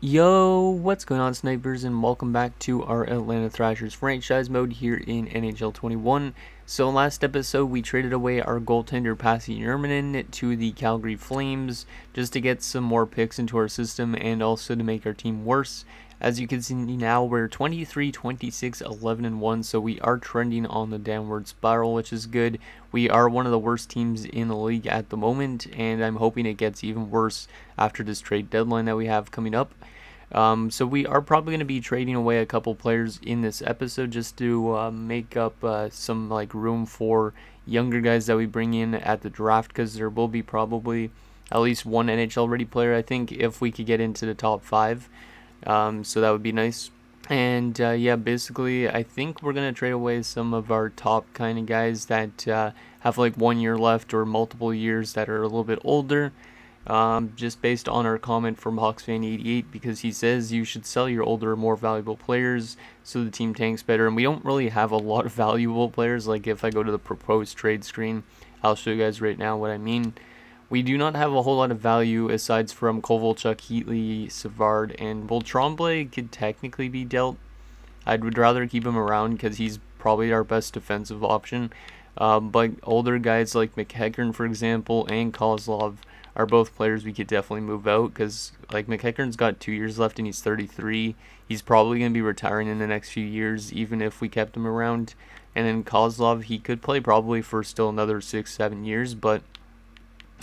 Yo, what's going on, snipers, and welcome back to our Atlanta Thrashers franchise mode here in NHL 21. So last episode we traded away our goaltender Pasi Yurmanen to the Calgary Flames just to get some more picks into our system and also to make our team worse. As you can see now, we're 23, 26, 11, and 1, so we are trending on the downward spiral, which is good. We are one of the worst teams in the league at the moment, and I'm hoping it gets even worse after this trade deadline that we have coming up. So we are probably going to be trading away a couple players in this episode just to make up some room for younger guys that we bring in at the draft, because there will be probably at least one NHL ready player, I think, if we could get into the top 5. So that would be nice. And yeah, basically I think we're going to trade away some of our top kind of guys that have like 1 year left or multiple years that are a little bit older. Just based on our comment from HawksFan88, because he says you should sell your older, more valuable players so the team tanks better. And we don't really have a lot of valuable players. Like if I go to the proposed trade screen, I'll show you guys right now what I mean. We do not have a whole lot of value aside from Kovalchuk, Heatley, Savard, and Tremblay could technically be dealt. I would rather keep him around because he's probably our best defensive option. But older guys like McEachern, for example, and Kozlov are both players we could definitely move out, because like McEachern's got 2 years left and he's 33. He's probably going to be retiring in the next few years, even if we kept him around. And then Kozlov, he could play probably for still another 6-7 years, but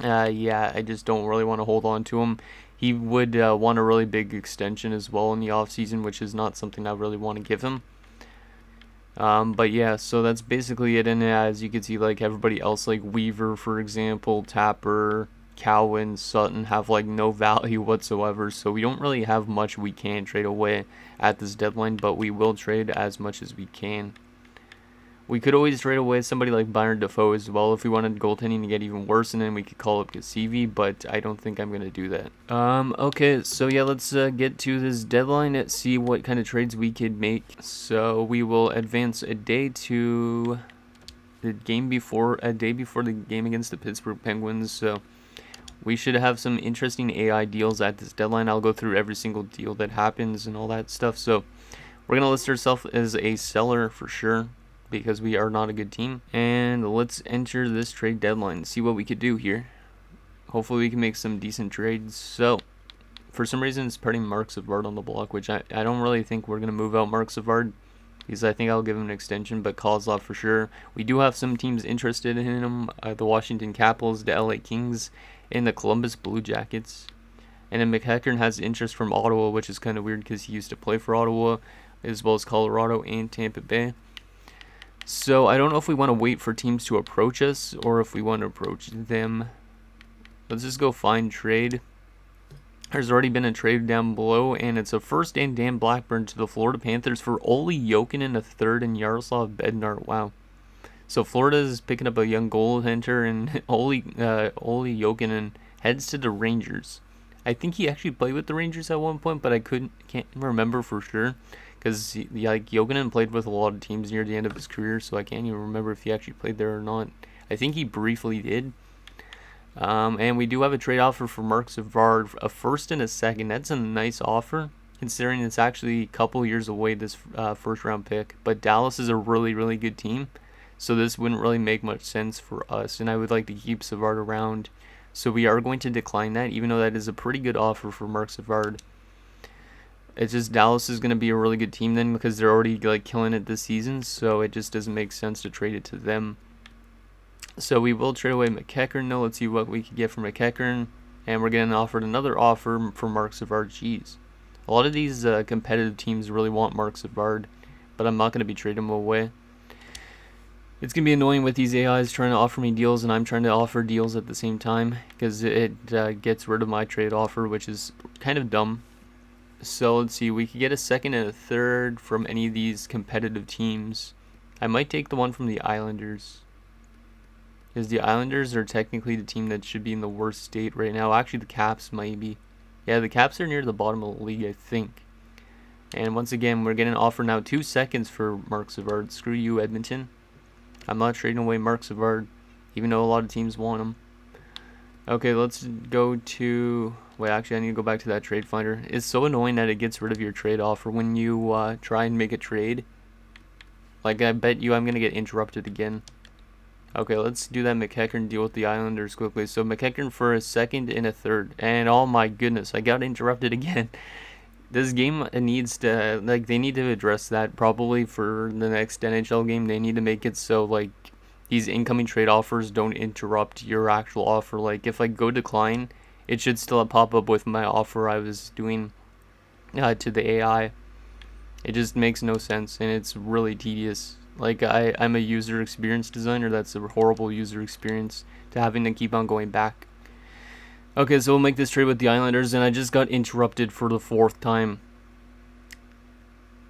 yeah, I just don't really want to hold on to him. He would want a really big extension as well in the offseason, which is not something I really want to give him. But yeah, so that's basically it. And as you can see, like everybody else, like Weaver, for example, Tapper, Cowan, Sutton, have like no value whatsoever. So we don't really have much we can trade away at this deadline, but we will trade as much as we can. We could always trade away somebody like Byron Defoe as well if we wanted goaltending to get even worse, and then we could call up Kasivi, but I don't think I'm going to do that. Okay, so yeah, let's get to this deadline and see what kind of trades we could make. So we will advance a day to the game before, a day before the game against the Pittsburgh Penguins, so we should have some interesting AI deals at this deadline. I'll go through every single deal that happens and all that stuff, so we're going to list ourselves as a seller for sure, because we are not a good team. And let's enter this trade deadline, see what we could do here. Hopefully we can make some decent trades. So for some reason it's putting Mark Savard on the block, which I don't really think we're going to move out Mark Savard, because I think I'll give him an extension, but Kozlov for sure. We do have some teams interested in him, the Washington Capitals, the LA Kings, and the Columbus Blue Jackets. And then McEachern has interest from Ottawa, which is kind of weird because he used to play for Ottawa, as well as Colorado and Tampa Bay. So I don't know if we want to wait for teams to approach us or if we want to approach them. Let's just go find trade. There's already been a trade down below, and it's a first and Dan Blackburn to the Florida Panthers for Olli Jokinen, a third, and Yaroslav Bednar. Wow. So Florida is picking up a young goaltender, and Olli Jokinen heads to the Rangers. I think he actually played with the Rangers at one point, but I can't remember for sure, because like Jokinen played with a lot of teams near the end of his career, so I can't even remember if he actually played there or not. I think he briefly did. And we do have a trade offer for Mark Savard, a first and a second. That's a nice offer, considering it's actually a couple years away, this first round pick. But Dallas is a really, really good team, so this wouldn't really make much sense for us, and I would like to keep Savard around. So we are going to decline that, even though that is a pretty good offer for Mark Savard. It's just Dallas is going to be a really good team then, because they're already like killing it this season, so it just doesn't make sense to trade it to them. So we will trade away McEachern. Now let's see what we can get from McEachern, and we're getting offered another offer for Mark Savard. Jeez, a lot of these competitive teams really want Mark Savard, but I'm not going to be trading him away. It's going to be annoying with these AIs trying to offer me deals, and I'm trying to offer deals at the same time, because it gets rid of my trade offer, which is kind of dumb. So let's see, we could get a second and a third from any of these competitive teams. I might take the one from the Islanders, because the Islanders are technically the team that should be in the worst state right now. Actually, the Caps might be. Yeah, the Caps are near the bottom of the league, I think. And once again, we're getting an offer now, 2 seconds for Mark Savard. Screw you, Edmonton. I'm not trading away Mark Savard, even though a lot of teams want him. Okay, let's go to... Wait, actually, I need to go back to that trade finder. It's so annoying that it gets rid of your trade offer when you try and make a trade. Like, I bet you I'm going to get interrupted again. Okay, let's do that McEachern deal with the Islanders quickly. So McEachern for a second and a third. And oh my goodness, I got interrupted again. This game needs to, like, they need to address that probably for the next NHL game. They need to make it so, like, these incoming trade offers don't interrupt your actual offer. Like, if I go decline, it should still pop up with my offer I was doing to the AI. It just makes no sense, and it's really tedious. Like, I'm a user experience designer. That's a horrible user experience to having to keep on going back. Okay, so we'll make this trade with the Islanders, and I just got interrupted for the 4th time.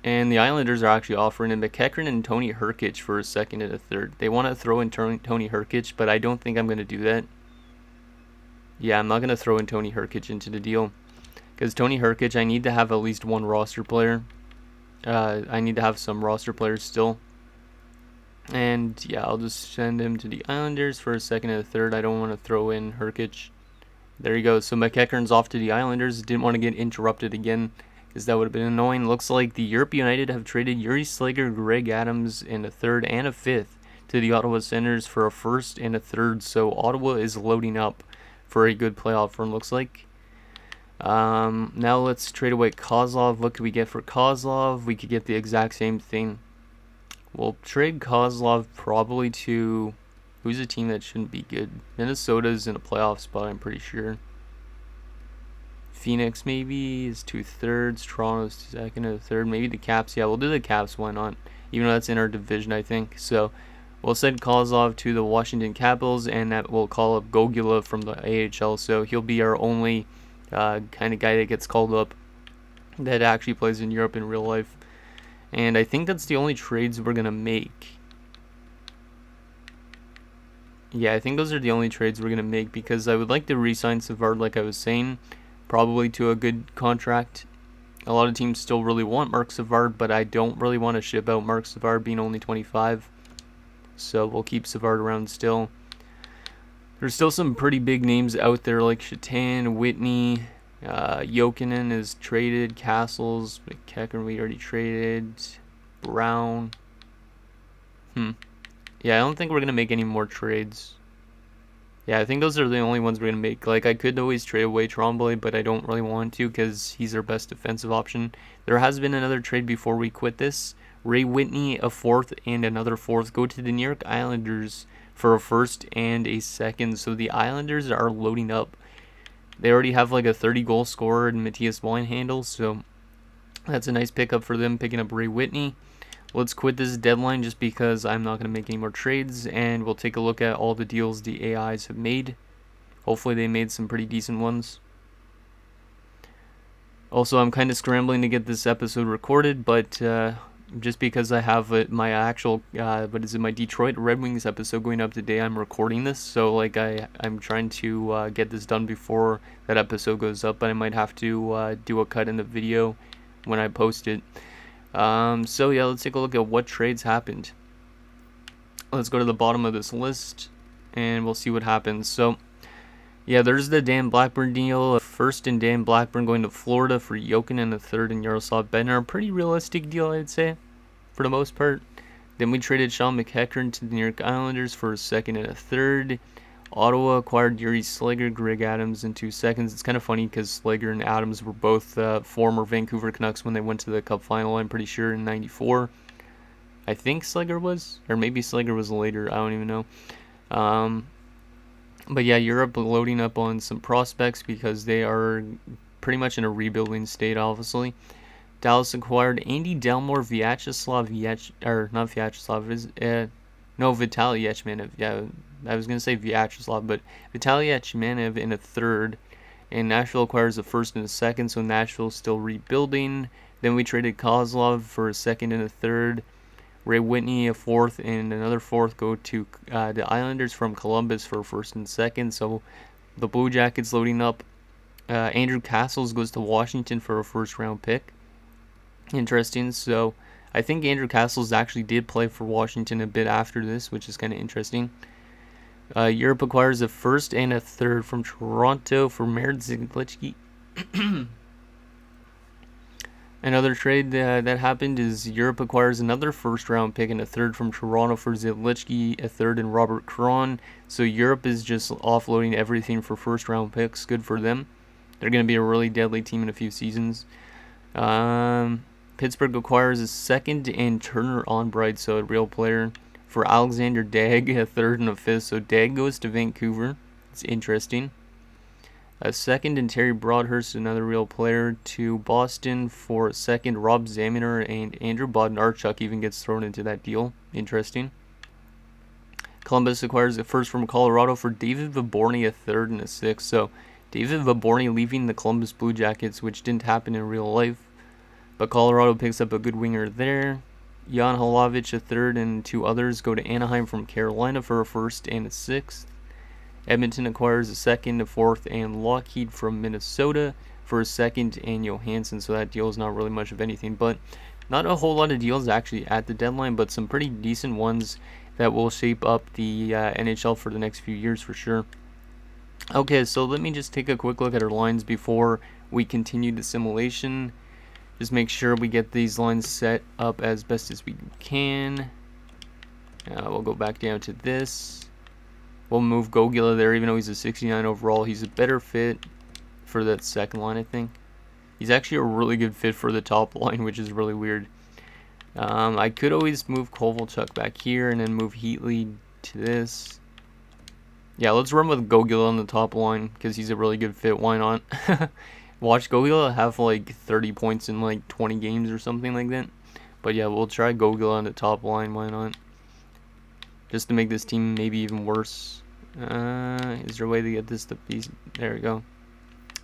And the Islanders are actually offering in McEachern and Tony Herkic for a second and a third. They want to throw in Tony Herkic, but I don't think I'm going to do that. Yeah, I'm not going to throw in Tony Herkic into the deal. Because Tony Herkic, I need to have at least one roster player. I need to have some roster players still. And yeah, I'll just send him to the Islanders for a second and a third. I don't want to throw in Herkic. There you go. So McEachern's off to the Islanders. Didn't want to get interrupted again, because that would have been annoying. Looks like the Europe United have traded Yuri Slager, Greg Adams, and a third and a fifth to the Ottawa Senators for a first and a third. So Ottawa is loading up for a good playoff run, looks like. Now let's trade away Kozlov. What could we get for Kozlov? We could get the exact same thing. We'll trade Kozlov probably to... Who's a team that shouldn't be good? Minnesota's in a playoff spot, I'm pretty sure. Phoenix maybe is 2/3. Toronto's second and a third. Maybe the Caps. Yeah, we'll do the Caps. Why not? Even though that's in our division, I think. So we'll send Kozlov to the Washington Capitals, and that will call up Gogula from the AHL. So he'll be our only kind of guy that gets called up that actually plays in Europe in real life. And I think that's the only trades we're going to make. Yeah, I think those are the only trades we're going to make, because I would like to re-sign Savard, like I was saying, probably to a good contract. A lot of teams still really want Mark Savard, but I don't really want to ship out Mark Savard being only 25. So we'll keep Savard around still. There's still some pretty big names out there like Shatan, Whitney, Jokinen is traded, Castles, McEachern we already traded, Brown. Yeah, I don't think we're going to make any more trades. Yeah, I think those are the only ones we're going to make. Like, I could always trade away Trombley, but I don't really want to because he's our best defensive option. There has been another trade before we quit this. Ray Whitney, a fourth and another fourth, go to the New York Islanders for a first and a second. So the Islanders are loading up. They already have like a 30-goal scorer in Matthias Weinhandel, so that's a nice pickup for them, picking up Ray Whitney. Let's quit this deadline just because I'm not going to make any more trades, and we'll take a look at all the deals the AIs have made. Hopefully they made some pretty decent ones. Also, I'm kind of scrambling to get this episode recorded, but just because I have my actual, my Detroit Red Wings episode going up today, I'm recording this, so like I'm trying to get this done before that episode goes up, but I might have to do a cut in the video when I post it. So yeah, let's take a look at what trades happened. Let's go to the bottom of this list, and we'll see what happens. So, yeah, there's the Dan Blackburn deal. First and Dan Blackburn going to Florida for Jokinen, and a third and Yaroslav Bednar. A pretty realistic deal, I'd say, for the most part. Then we traded Sean McEachern to the New York Islanders for a second and a third. Ottawa acquired Yuri Slager, Greg Adams in 2 seconds. It's kind of funny because Slager and Adams were both former Vancouver Canucks when they went to the Cup final, I'm pretty sure, in 94. I think Slager was, or maybe Slager was later, I don't even know. But yeah, Europe loading up on some prospects because they are pretty much in a rebuilding state, obviously. Dallas acquired Andy Delmore, Vitaly Yachmanev. Yeah, I was going to say Vyacheslav, but Vitaly Yachmanev in a third. And Nashville acquires a first and a second, so Nashville's still rebuilding. Then we traded Kozlov for a second and a third. Ray Whitney, a fourth and another fourth, go to the Islanders from Columbus for a first and second. So the Blue Jackets loading up. Andrew Castles goes to Washington for a first-round pick. Interesting. So I think Andrew Castles actually did play for Washington a bit after this, which is kind of interesting. Europe acquires a first and a third from Toronto for Merit Ziglicki. Another trade that happened is Europe acquires another first-round pick and a third from Toronto for Ziglicki, a third and Robert Cron. So Europe is just offloading everything for first-round picks. Good for them. They're going to be a really deadly team in a few seasons. Pittsburgh acquires a second and Turner Onbright, so a real player, for Alexander Dag, a third and a fifth. So Dag goes to Vancouver. It's interesting. A second and Terry Broadhurst, another real player, to Boston for a second. Rob Zaminer and Andrew Bodnarchuk even gets thrown into that deal. Interesting. Columbus acquires a first from Colorado for David Vaborny, a third and a sixth. So David Vaborny leaving the Columbus Blue Jackets, which didn't happen in real life. But Colorado picks up a good winger there. Jan Hlavich, a third, and two others go to Anaheim from Carolina for a first and a sixth. Edmonton acquires a second, a fourth, and Lockheed from Minnesota for a second and Johansson. So that deal is not really much of anything, but not a whole lot of deals actually at the deadline, but some pretty decent ones that will shape up the NHL for the next few years for sure. Okay, so let me just take a quick look at our lines before we continue the simulation. Just make sure we get these lines set up as best as we can. We'll go back down to this. We'll move Gogula there, even though he's a 69 overall. He's a better fit for that second line, I think. He's actually a really good fit for the top line, which is really weird. I could always move Kovalchuk back here and then move Heatley to this. Yeah, let's run with Gogula on the top line because he's a really good fit. Why not? Watch Gogula have like 30 points in like 20 games or something like that. But yeah, we'll try Gogula on the top line. Why not? Just to make this team maybe even worse. Is there a way to get this to be? There we go.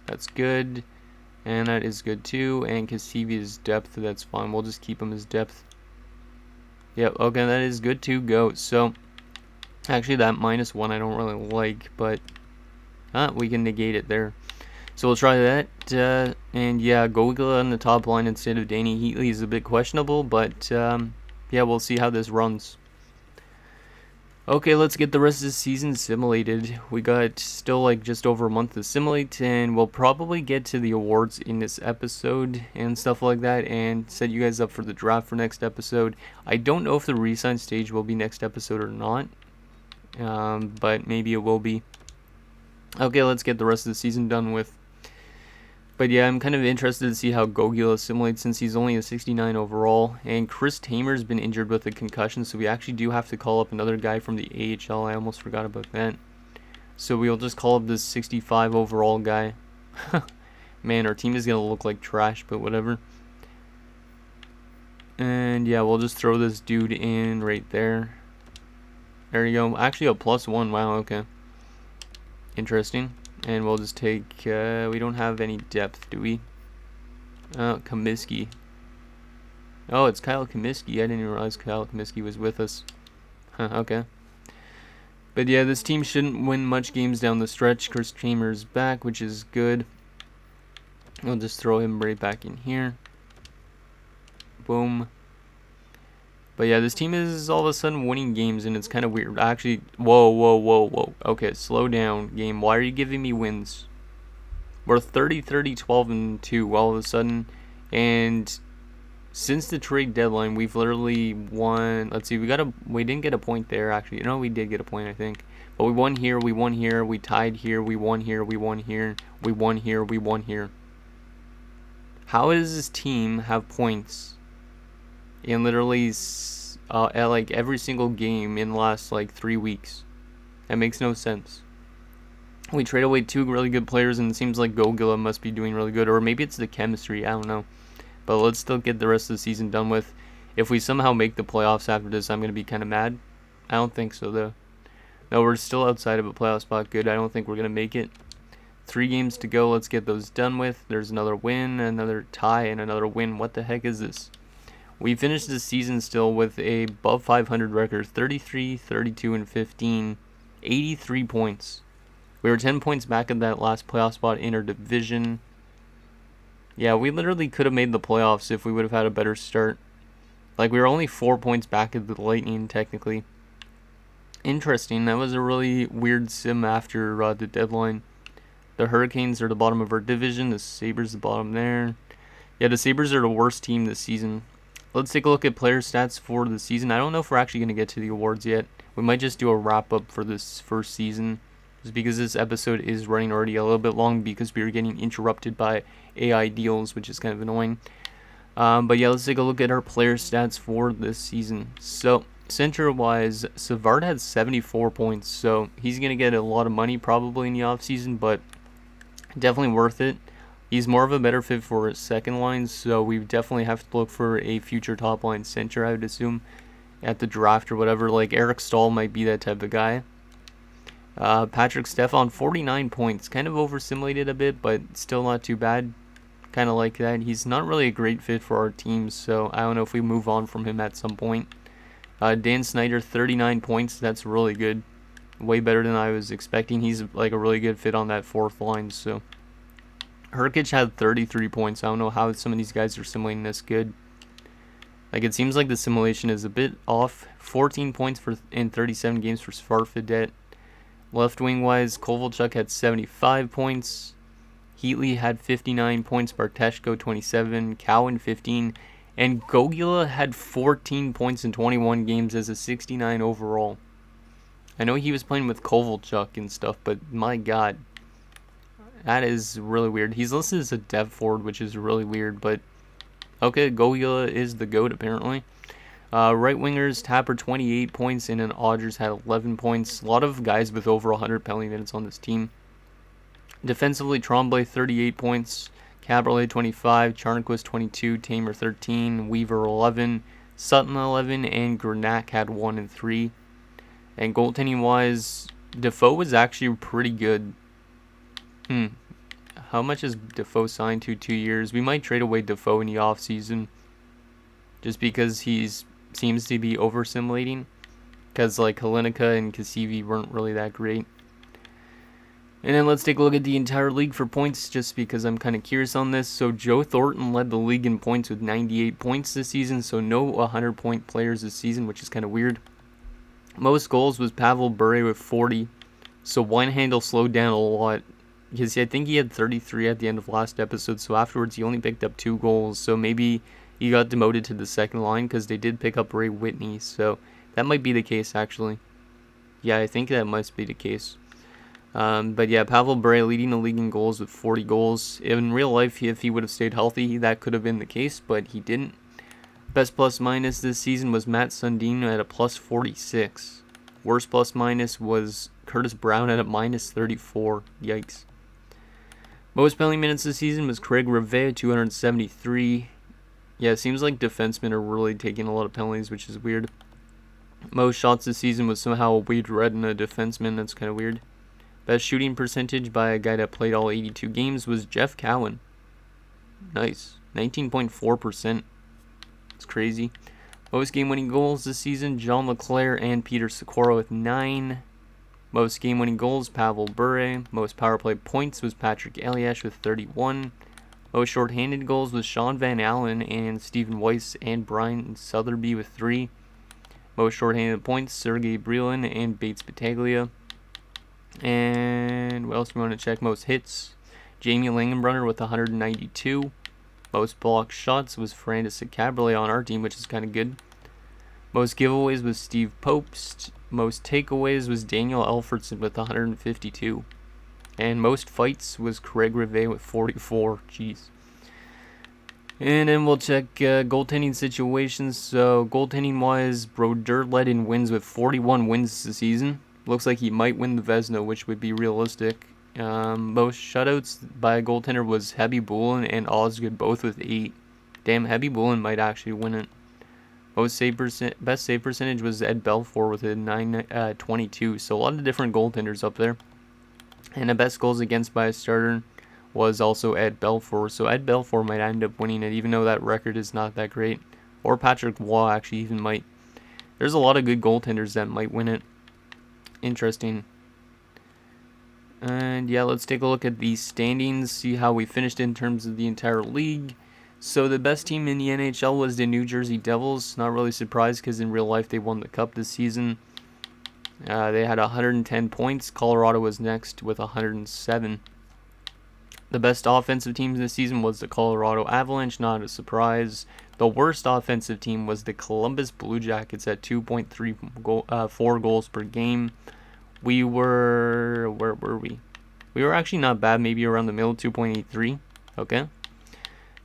That's good. And that is good too. And Kasivi is depth. That's fine. We'll just keep him as depth. Yep. Okay, that is good to go. So, actually that -1 I don't really like. But we can negate it there. So we'll try that. And yeah, Gogula on the top line instead of Danny Heatley is a bit questionable. But yeah, we'll see how this runs. Okay, let's get the rest of the season simulated. We got still like just over a month to simulate, and we'll probably get to the awards in this episode and stuff like that, and set you guys up for the draft for next episode. I don't know if the re-sign stage will be next episode or not, but maybe it will be. Okay, let's get the rest of the season done with. But yeah, I'm kind of interested to see how Gogula assimilates since he's only a 69 overall. And Chris Tamer's been injured with a concussion, so we actually do have to call up another guy from the AHL. I almost forgot about that. So we'll just call up this 65 overall guy. Man, our team is going to look like trash, but whatever. And yeah, we'll just throw this dude in right there. There you go. Actually a +1. Wow, okay. Interesting. And we'll just take, we don't have any depth, do we? Comiskey. Oh, it's Kyle Comiskey. I didn't even realize Kyle Comiskey was with us. Okay. But yeah, this team shouldn't win much games down the stretch. Chris Tamer's back, which is good. We'll just throw him right back in here. Boom. But yeah, this team is all of a sudden winning games, and it's kind of weird. Actually, whoa. Okay, slow down, game. Why are you giving me wins? We're 30, 12, and 2 all of a sudden. And since the trade deadline, we've literally won. Let's see, we didn't get a point there, actually. No, we did get a point, I think. But we won here, we tied here, we won here, we won here, we won here, we won here. How does this team have points in literally at like every single game in the last like 3 weeks? That makes no sense. We trade away 2 really good players, and it seems like Gogula must be doing really good, or maybe it's the chemistry, I don't know. But let's still get the rest of the season done with. If we somehow make the playoffs after this, I'm going to be kind of mad. I don't think so, though. No, we're still outside of a playoff spot. Good, I don't think we're going to make it. 3 games to go, let's get those done with. There's another win, another tie, and another win. What the heck is this? We finished the season still with a above 500 record, 33, 32, and 15, 83 points. We were 10 points back of that last playoff spot in our division. Yeah, we literally could have made the playoffs if we would have had a better start. Like, we were only 4 points back of the Lightning, technically. Interesting. That was a really weird sim after the deadline. The Hurricanes are the bottom of our division. The Sabres the bottom there. Yeah, the Sabres are the worst team this season. Let's take a look at player stats for the season. I don't know if we're actually going to get to the awards yet. We might just do a wrap-up for this first season, just because this episode is running already a little bit long because we are getting interrupted by AI deals, which is kind of annoying. But yeah, let's take a look at our player stats for this season. So, center-wise, Savard had 74 points, so he's going to get a lot of money probably in the offseason, but definitely worth it. He's more of a better fit for second line, so we definitely have to look for a future top line center, I would assume, at the draft or whatever. Like Eric Stahl might be that type of guy. Patrick Stefan, 49 points. Kind of overstimulated a bit, but still not too bad. Kind of like that. He's not really a great fit for our team, so I don't know if we move on from him at some point. Dan Snyder, 39 points. That's really good. Way better than I was expecting. He's like a really good fit on that fourth line, so... Herkic had 33 points. I don't know how some of these guys are simulating this good. Like, it seems like the simulation is a bit off. 14 points in 37 games for Svartfedet. Left wing wise, Kovalchuk had 75 points. Heatley had 59 points. Barteshko 27. Cowan 15. And Gogula had 14 points in 21 games as a 69 overall. I know he was playing with Kovalchuk and stuff, but my god. That is really weird. He's listed as a dev forward, which is really weird, but okay, Gogula is the GOAT apparently. Right wingers, Tapper 28 points, and then Odgers had 11 points. A lot of guys with over 100 penalty minutes on this team. Defensively, Tremblay 38 points, Caberlet 25, Charnquist 22, Tamer 13, Weaver 11, Sutton 11, and Grenak had 1 and 3. And goaltending wise, Defoe was actually pretty good. How much is Defoe signed to? 2 years? We might trade away Defoe in the offseason just because he's seems to be over-simulating. Because like Halinica and Kasivi weren't really that great. And then let's take a look at the entire league for points just because I'm kind of curious on this. So Joe Thornton led the league in points with 98 points this season. So no 100-point players this season, which is kind of weird. Most goals was Pavel Bure with 40. So one handle slowed down a lot. Because I think he had 33 at the end of last episode, so afterwards he only picked up 2 goals, so maybe he got demoted to the second line because they did pick up Ray Whitney, so that might be the case actually. Yeah, I think that must be the case. But yeah, Pavel Bure leading the league in goals with 40 goals. In real life, if he would have stayed healthy, that could have been the case, but he didn't. Best plus minus this season was Matt Sundin at a plus 46. Worst plus minus was Curtis Brown at a minus 34. Yikes. Most penalty minutes this season was Craig Rivet, 273. Yeah, it seems like defensemen are really taking a lot of penalties, which is weird. Most shots this season was somehow a Wade Redden, a defenseman. That's kind of weird. Best shooting percentage by a guy that played all 82 games was Jeff Cowan. Nice. 19.4%. It's crazy. Most game-winning goals this season, John LeClaire and Peter Sikora with 9. Most game-winning goals, Pavel Bure. Most power play points was Patrick Eliash with 31. Most shorthanded goals was Sean Van Allen and Stephen Weiss and Brian Southerby with 3. Most shorthanded points, Sergei Brylin and Bates Battaglia. And what else do we want to check? Most hits, Jamie Langenbrunner with 192. Most blocked shots was Ferrandis Cabriolet on our team, which is kind of good. Most giveaways was Steve Popst. Most takeaways was Daniel Alfredson with 152. And most fights was Craig Rivet with 44. Jeez. And then we'll check goaltending situations. So, goaltending-wise, Brodeur led in wins with 41 wins this season. Looks like he might win the Vezina, which would be realistic. Most shutouts by a goaltender was Hebby Bullen and Osgood, both with 8. Damn, Hebby Bullen might actually win it. Best save percentage was Ed Belfour with a 922. So a lot of different goaltenders up there. And the best goals against by a starter was also Ed Belfour. So Ed Belfour might end up winning it, even though that record is not that great. Or Patrick Waugh actually even might. There's a lot of good goaltenders that might win it. Interesting. And yeah, let's take a look at the standings, see how we finished in terms of the entire league. So the best team in the NHL was the New Jersey Devils. Not really surprised because in real life they won the cup this season. They had 110 points. Colorado was next with 107. The best offensive team this season was the Colorado Avalanche, not a surprise. The worst offensive team was the Columbus Blue Jackets at 2.34 goals per game. Where were we? We were actually not bad, maybe around the middle, 2.83. Okay.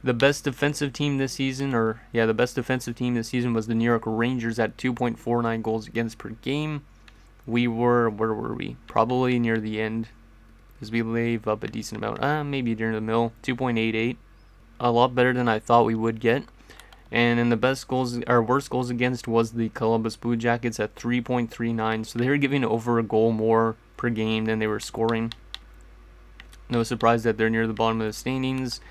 The best defensive team this season, was the New York Rangers at 2.49 goals against per game. Where were we? Probably near the end, because we gave up a decent amount. Maybe near the middle, 2.88. A lot better than I thought we would get. And in the worst goals against was the Columbus Blue Jackets at 3.39. So they were giving over a goal more per game than they were scoring. No surprise that they're near the bottom of the standings.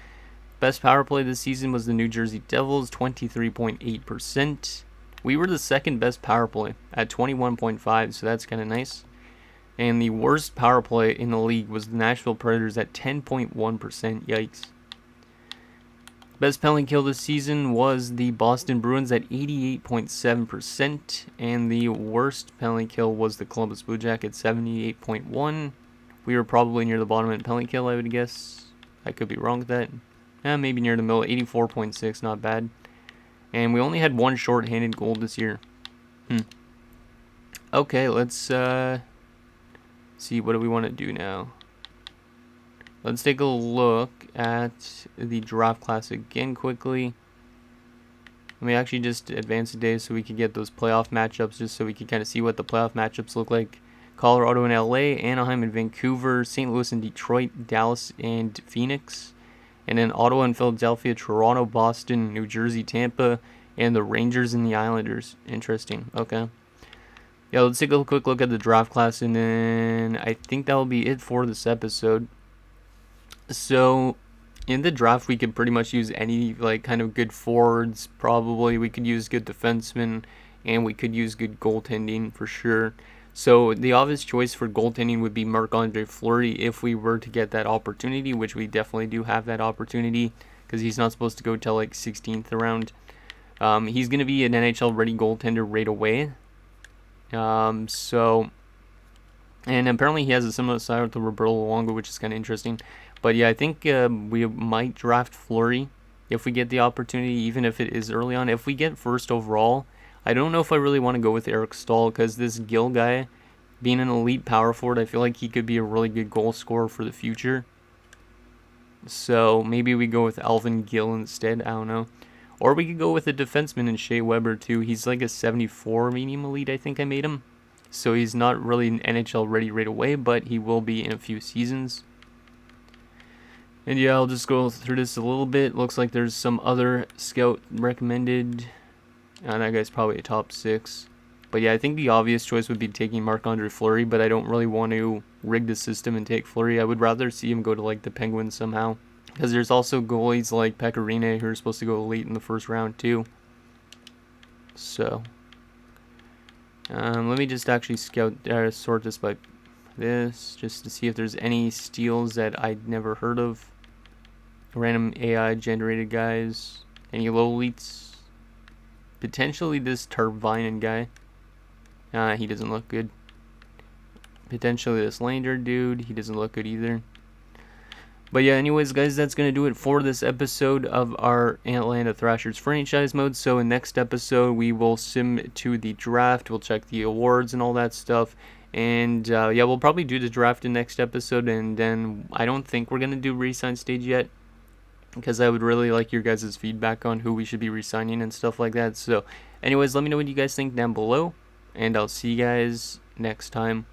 Best power play this season was the New Jersey Devils, 23.8%. We were the second best power play at 21.5, so that's kind of nice. And the worst power play in the league was the Nashville Predators at 10.1%. Yikes. Best penalty kill this season was the Boston Bruins at 88.7%, and the worst penalty kill was the Columbus Blue Jackets, 78.1%. We were probably near the bottom in penalty kill, I would guess. I could be wrong with that. Maybe near the middle, 84.6%, not bad. And we only had one short-handed goal this year. Okay, let's see, what do we want to do now? Let's take a look at the draft class again quickly. Let me actually just advance today so we can get those playoff matchups, just so we can kind of see what the playoff matchups look like. Colorado and LA, Anaheim and Vancouver, St. Louis and Detroit, Dallas and Phoenix, and then Ottawa and Philadelphia, Toronto, Boston, New Jersey, Tampa, and the Rangers and the Islanders. Interesting. Okay. Yeah, let's take a quick look at the draft class, and then I think that will be it for this episode. So, in the draft, we could pretty much use any, kind of good forwards, probably. We could use good defensemen, and we could use good goaltending, for sure. So, the obvious choice for goaltending would be Marc-Andre Fleury if we were to get that opportunity, which we definitely do have that opportunity, because he's not supposed to go till, 16th round. He's going to be an NHL-ready goaltender right away. And apparently he has a similar style to Roberto Luongo, which is kind of interesting. But yeah, I think we might draft Fleury if we get the opportunity, even if it is early on. If we get first overall, I don't know if I really want to go with Eric Stahl, because this Gill guy, being an elite power forward, I feel like he could be a really good goal scorer for the future. So maybe we go with Alvin Gill instead, I don't know. Or we could go with a defenseman in Shea Weber too. He's like a 74 medium elite, I think I made him. So he's not really an NHL ready right away, but he will be in a few seasons. And yeah, I'll just go through this a little bit. Looks like there's some other scout recommended. And that guy's probably a top 6. But yeah, I think the obvious choice would be taking Marc-Andre Fleury, but I don't really want to rig the system and take Fleury. I would rather see him go to the Penguins somehow. Because there's also goalies like Pecorine who are supposed to go late in the first round too. So, let me just actually sort this by this, just to see if there's any steals that I'd never heard of. Random AI generated guys. Any low elites? Potentially this Tarvinen guy. He doesn't look good. Potentially this Lander dude. He doesn't look good either. But yeah, anyways, guys, that's going to do it for this episode of our Atlanta Thrashers franchise mode. So in next episode, we will sim to the draft. We'll check the awards and all that stuff. And yeah, we'll probably do the draft in next episode. And then I don't think we're going to do re-sign stage yet, because I would really like your guys' feedback on who we should be re-signing and stuff like that. So anyways, let me know what you guys think down below. And I'll see you guys next time.